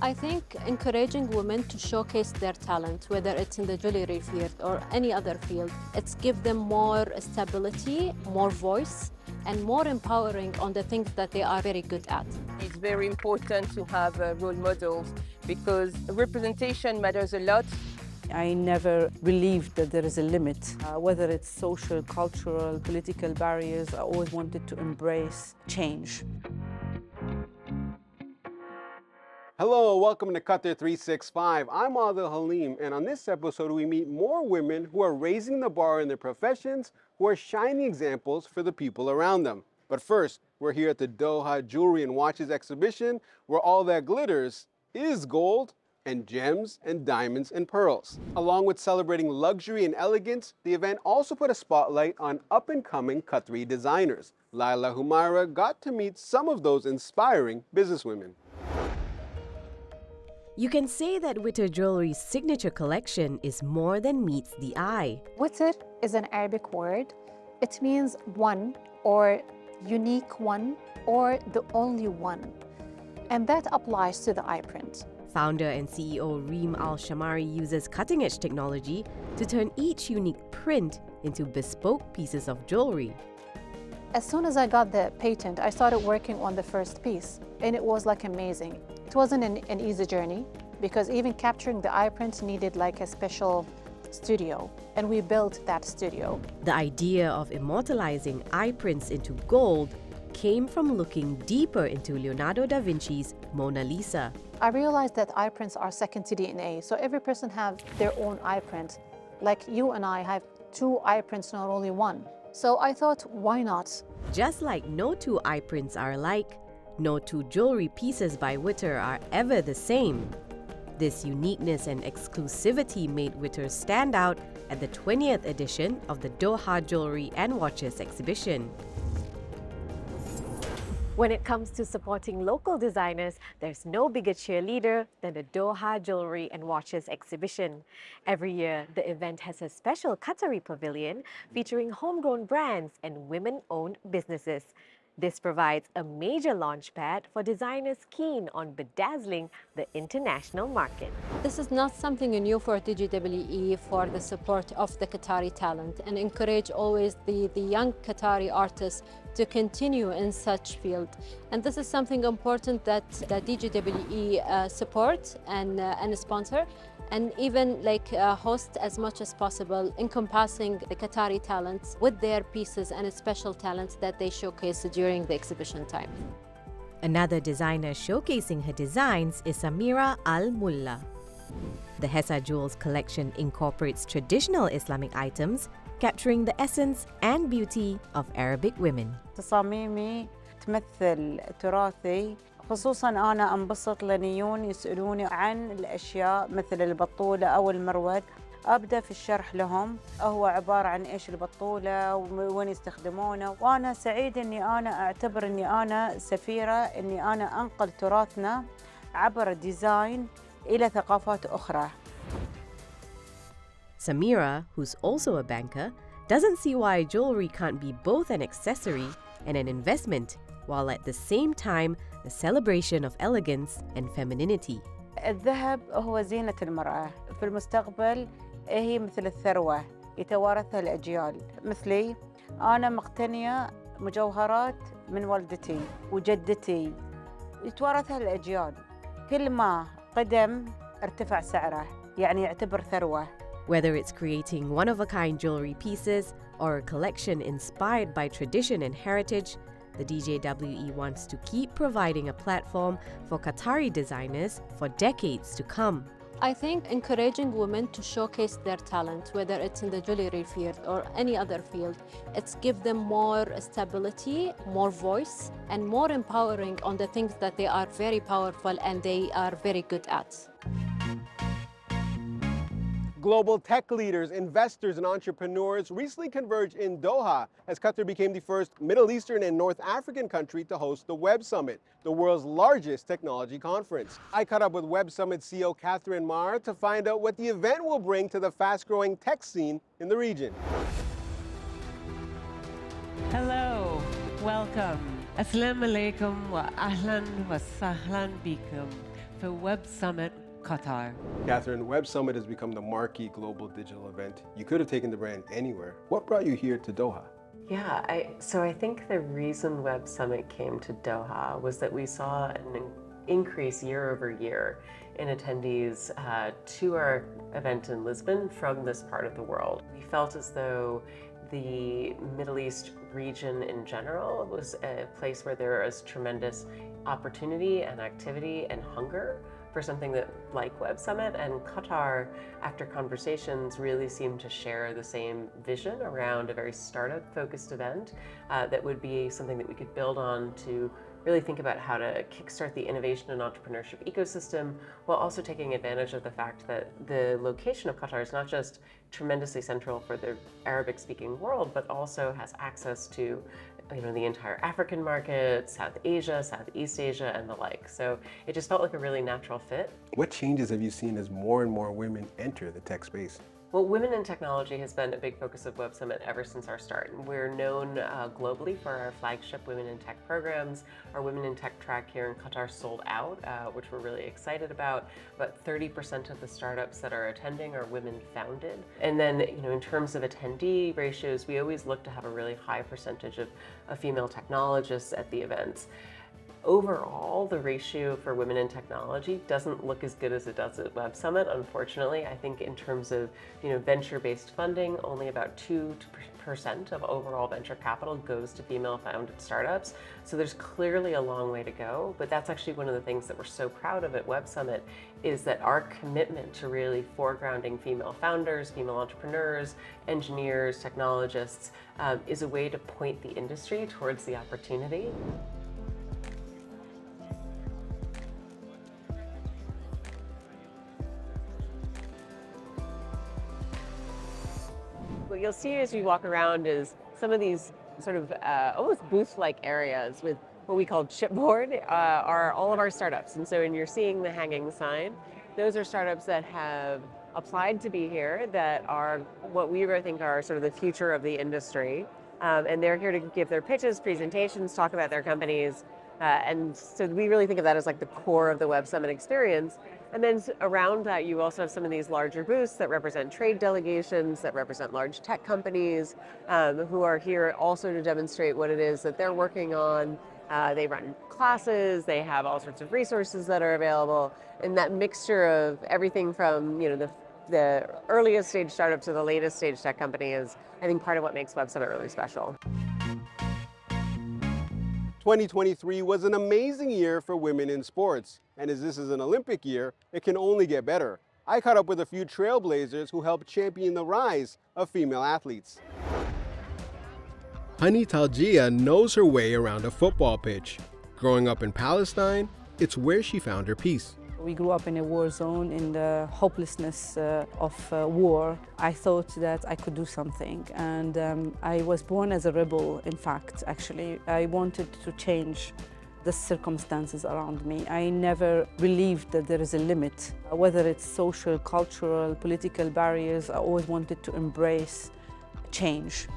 I think encouraging women to showcase their talent, whether it's in the jewelry field or any other field, it's give them more stability, more voice, and more empowering on the things that they are very good at. It's very important to have role models because representation matters a lot. I never believed that there is a limit. Whether it's social, cultural, political barriers, I always wanted to embrace change. Hello, welcome to Qatar 365. I'm Adil Halim, and on this episode we meet more women who are raising the bar in their professions, who are shining examples for the people around them. But first, we're here at the Doha Jewelry and Watches exhibition, where all that glitters is gold and gems and diamonds and pearls. Along with celebrating luxury and elegance, the event also put a spotlight on up-and-coming Qatari designers. Laila Humaira got to meet some of those inspiring businesswomen. You can say that Witter Jewelry's signature collection is more than meets the eye. Witter is an Arabic word. It means one, or unique one, or the only one. And that applies to the eye print. Founder and CEO Reem Al-Shamari uses cutting-edge technology to turn each unique print into bespoke pieces of jewelry. As soon as I got the patent, I started working on the first piece, and it was like amazing. It wasn't an easy journey because even capturing the eye print needed like a special studio, and we built that studio. The idea of immortalizing eye prints into gold came from looking deeper into Leonardo da Vinci's Mona Lisa. I realized that eye prints are second to DNA, so every person have their own eye print. Like you and I have two eye prints, not only one. So I thought, why not? Just like no two eye prints are alike, no two jewelry pieces by Witter are ever the same. This uniqueness and exclusivity made Witter stand out at the 20th edition of the Doha Jewelry and Watches exhibition. When it comes to supporting local designers, there's no bigger cheerleader than the Doha Jewelry and Watches exhibition. Every year, the event has a special Qatari pavilion featuring homegrown brands and women-owned businesses. This provides a major launchpad for designers keen on bedazzling the international market. This is not something new for DGWE for the support of the Qatari talent and encourage always the young Qatari artists to continue in such field. And this is something important that the DGWE support and sponsor, and even like host as much as possible, encompassing the Qatari talents with their pieces and special talents that they showcase during the exhibition time. Another designer showcasing her designs is Samira Al-Mulla. The Hessa Jewels collection incorporates traditional Islamic items, capturing the essence and beauty of Arabic women. تصاميمي تمثل تراثي، خصوصاً أنا أنبسط لأن يجون يسألوني عن الأشياء مثل البطولة أو المرود. أبدأ في الشرح لهم هو عبارة عن إيش البطولة وين يستخدمونه، وأنا سعيدة إني أنا أعتبر إني أنا سفيرة، إني أنا أنقل تراثنا عبر الديزاين إلى ثقافات أخرى. Samira, who's also a banker, doesn't see why jewelry can't be both an accessory and an investment, while at the same time a celebration of elegance and femininity. الذهب هو زينة المرأة، في المستقبل هي مثل الثروة يتوارثها الأجيال. مثلي أنا مقتنية مجوهرات من والدتي وجدتي يتوارثها الأجيال، كل ما قدم ارتفع سعره، يعني يعتبر ثروة. Whether it's creating one-of-a-kind jewelry pieces or a collection inspired by tradition and heritage, the DJWE wants to keep providing a platform for Qatari designers for decades to come. I think encouraging women to showcase their talent, whether it's in the jewelry field or any other field, it's give them more stability, more voice, and more empowering on the things that they are very powerful and they are very good at. Global tech leaders, investors, and entrepreneurs recently converged in Doha as Qatar became the first Middle Eastern and North African country to host the Web Summit, the world's largest technology conference. I caught up with Web Summit CEO Catherine Marr to find out what the event will bring to the fast-growing tech scene in the region. Hello, welcome. Assalamu alaikum wa ahlan wa sahlan bikum. for Web Summit Qatar. Catherine, Web Summit has become the marquee global digital event. You could have taken the brand anywhere. What brought you here to Doha? Yeah, so I think the reason Web Summit came to Doha was that we saw an increase year over year in attendees to our event in Lisbon from this part of the world. We felt as though the Middle East region in general was a place where there is tremendous opportunity and activity and hunger for something that like Web Summit, and Qatar, after conversations, really seemed to share the same vision around a very startup-focused event that would be something that we could build on to really think about how to kickstart the innovation and entrepreneurship ecosystem, while also taking advantage of the fact that the location of Qatar is not just tremendously central for the Arabic-speaking world, but also has access to the entire African market, South Asia, Southeast Asia, and the like. So it just felt like a really natural fit. What changes have you seen as more and more women enter the tech space? Well, women in technology has been a big focus of Web Summit ever since our start. We're known globally for our flagship Women in Tech programs. Our Women in Tech track here in Qatar sold out, which we're really excited about. But 30% of the startups that are attending are women founded. And then, in terms of attendee ratios, we always look to have a really high percentage of female technologists at the events. Overall, the ratio for women in technology doesn't look as good as it does at Web Summit, unfortunately. I think in terms of venture-based funding, only about 2% of overall venture capital goes to female-founded startups. So there's clearly a long way to go, but that's actually one of the things that we're so proud of at Web Summit, is that our commitment to really foregrounding female founders, female entrepreneurs, engineers, technologists, is a way to point the industry towards the opportunity. What you'll see as you walk around is some of these sort of almost booth-like areas with what we call chipboard are all of our startups. And so when you're seeing the hanging sign, those are startups that have applied to be here, that are what we think are sort of the future of the industry. And they're here to give their pitches, presentations, talk about their companies. And so we really think of that as like the core of the Web Summit experience. And then around that, you also have some of these larger booths that represent trade delegations, that represent large tech companies, who are here also to demonstrate what it is that they're working on. They run classes, they have all sorts of resources that are available. And that mixture of everything from the earliest stage startup to the latest stage tech company is, I think, part of what makes Web Summit really special. 2023 was an amazing year for women in sports. And as this is an Olympic year, it can only get better. I caught up with a few trailblazers who helped champion the rise of female athletes. Hani Taljia knows her way around a football pitch. Growing up in Palestine, it's where she found her peace. We grew up in a war zone, in the hopelessness of war. I thought that I could do something, and I was born as a rebel, in fact, actually. I wanted to change the circumstances around me. I never believed that there is a limit. Whether it's social, cultural, political barriers, I always wanted to embrace change.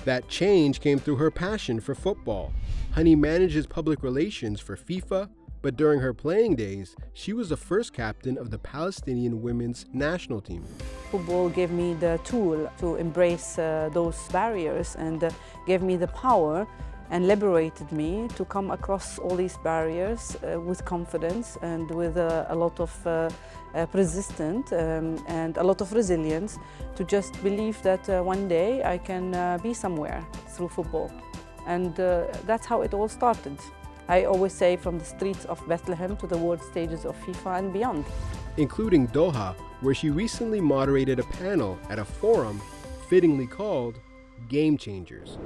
That change came through her passion for football. Hani manages public relations for FIFA, but during her playing days, she was the first captain of the Palestinian women's national team. Football gave me the tool to embrace those barriers and gave me the power and liberated me to come across all these barriers with confidence and with a lot of persistence and a lot of resilience, to just believe that one day I can be somewhere through football. And that's how it all started. I always say, from the streets of Bethlehem to the world stages of FIFA and beyond. Including Doha, where she recently moderated a panel at a forum fittingly called Game Changers.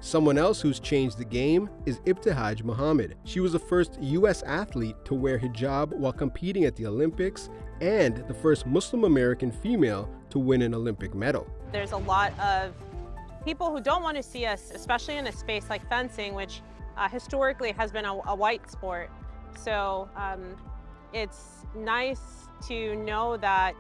Someone else who's changed the game is Ibtihaj Muhammad. She was the first U.S. athlete to wear hijab while competing at the Olympics and the first Muslim American female to win an Olympic medal. There's a lot of people who don't want to see us, especially in a space like fencing, which historically has been a white sport. So it's nice to know that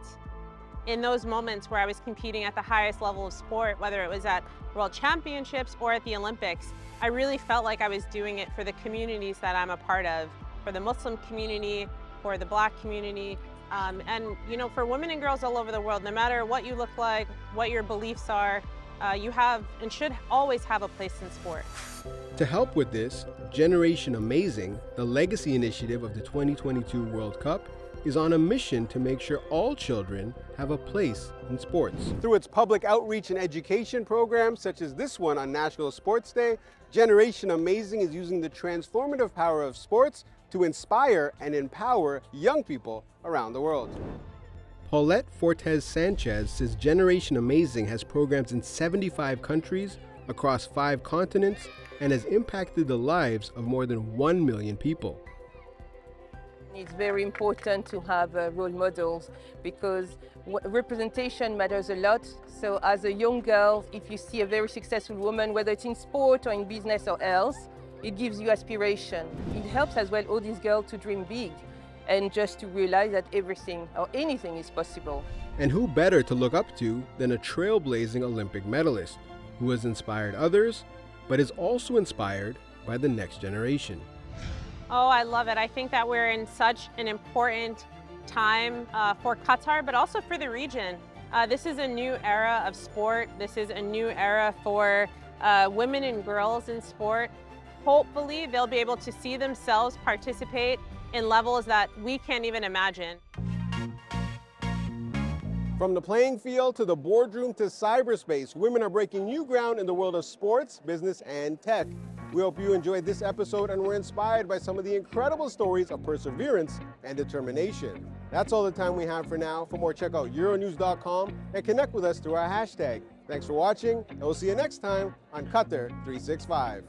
in those moments where I was competing at the highest level of sport, whether it was at World Championships or at the Olympics, I really felt like I was doing it for the communities that I'm a part of, for the Muslim community, for the Black community, and you know, for women and girls all over the world. No matter what you look like, what your beliefs are, you have and should always have a place in sport. To help with this, Generation Amazing, the legacy initiative of the 2022 World Cup, is on a mission to make sure all children have a place in sports. Through its public outreach and education programs, such as this one on National Sports Day, Generation Amazing is using the transformative power of sports to inspire and empower young people around the world. Paulette Fortes Sanchez says Generation Amazing has programs in 75 countries across 5 continents and has impacted the lives of more than 1 million people. It's very important to have role models because representation matters a lot. So as a young girl, if you see a very successful woman, whether it's in sport or in business or else, it gives you aspiration. It helps as well all these girls to dream big and just to realize that everything or anything is possible. And who better to look up to than a trailblazing Olympic medalist who has inspired others, but is also inspired by the next generation. Oh, I love it. I think that we're in such an important time for Qatar, but also for the region. This is a new era of sport. This is a new era for women and girls in sport. Hopefully, they'll be able to see themselves participate in levels that we can't even imagine. From the playing field to the boardroom to cyberspace, women are breaking new ground in the world of sports, business, and tech. We hope you enjoyed this episode and were inspired by some of the incredible stories of perseverance and determination. That's all the time we have for now. For more, check out euronews.com and connect with us through our hashtag. Thanks for watching, and we'll see you next time on Qatar 365.